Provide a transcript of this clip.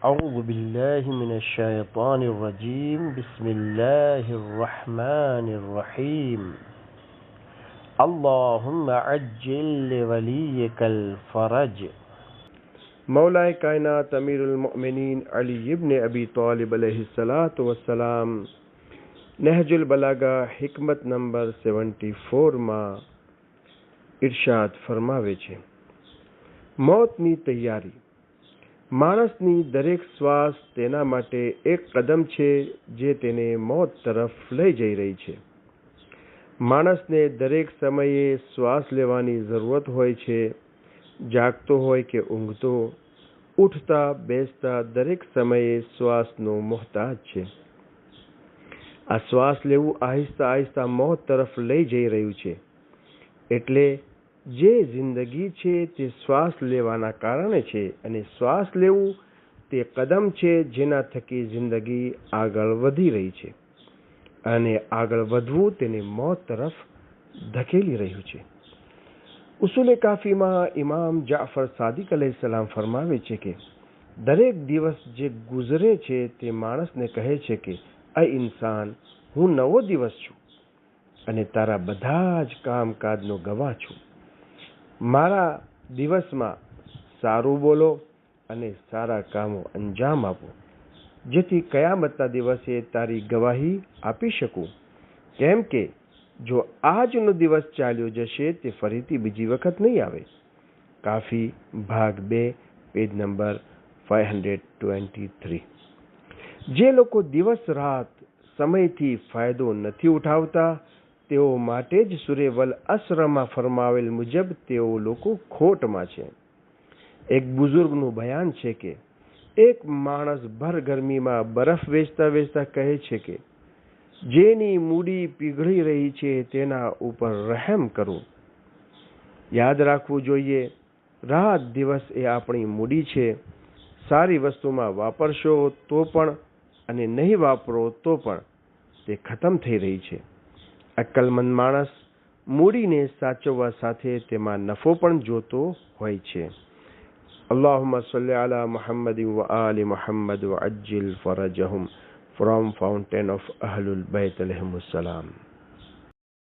أعوذ بالله من الشيطان الرجيم بسم الله الرحمن الرحيم اللهم عجل لوليك الفرج. मौलाए कायनात अमीरुल मोमिनीन अली इब्न अबी तालिब अलैहिस्सलातु वस्सलाम नहजुल बलागा हिकमत नंबर 74 માં ઇરશાદ ફરમાવે છે, મોતની તૈયારી. માણસની દરેક શ્વાસ તેના માટે એક કદમ છે જે તેને મોત તરફ લઈ જઈ રહી છે. માણસને દરેક સમયે શ્વાસ લેવાની જરૂરત હોય છે. જાગતો હોય કે ઊંઘતો, ઉઠતા બેસતા દરેક સમયે શ્વાસનો મોહતાજ છે. આ શ્વાસ લેવું આહિસ્તા આહિસ્તા મોત તરફ લઈ જઈ રહ્યું છે. એટલે જે જિંદગી છે તે શ્વાસ લેવાના કારણે છે, અને શ્વાસ લેવું તે કદમ છે જેના થકી જિંદગી આગળ વધી રહી છે, અને આગળ વધવું તેને મોત તરફ ધકેલી રહ્યું છે. ઉસૂલે કાફીમાં ઇમામ જાફર સાદિક અલૈહિસ્સલામ ફરમાવે છે કે દરેક દિવસ જે ગુજરે છે તે માણસને કહે છે કે આ ઇન્સાન, હું નવો દિવસ છું અને તારા બધા જ કામકાજનો ગવાહ છું. મારા દિવસમાં સારું બોલો અને સારા કામો અંજામ આપો, જેથી કયામતના દિવસે તારી ગવાહી આપી શકું. કેમ કે જો આજનો દિવસ ચાલ્યો જશે તે ફરીથી બીજી વખત નહીં આવે. કાફી ભાગ 2 પેજ નંબર 523. જે લોકો દિવસ રાત સમયથી ફાયદો નથી ઉઠાવતા તેઓ માટે જ સૂરે વલ અસરમાં ફરમાવેલ મુજબ તેઓ લોકો ખોટમાં છે. એક બુઝુર્ગનું બયાન છે કે એક માણસ ભર ગરમીમાં બરફ વેચતા વેચતા કહે છે કે જેની મૂડી પીગળી રહી છે તેના ઉપર રહેમ કરો. યાદ રાખવું જોઈએ, રાત દિવસ એ આપણી મૂડી છે. સારી વસ્તુમાં વાપરશો તો પણ અને નહીં વાપરો તો પણ તે ખતમ થઈ રહી છે. અક્કલમંદ માણસ મૂડીને સાચવવા સાથે તેમાં નફો પણ જોતો હોય છે. અલ્લાહુમ્મા સલ્લી અલા મુહમ્મદ વ આલી મુહમ્મદ વ અજ્જિલ ફરજહુમ. From Fountain of Ahlul Bayt alayhimus salam.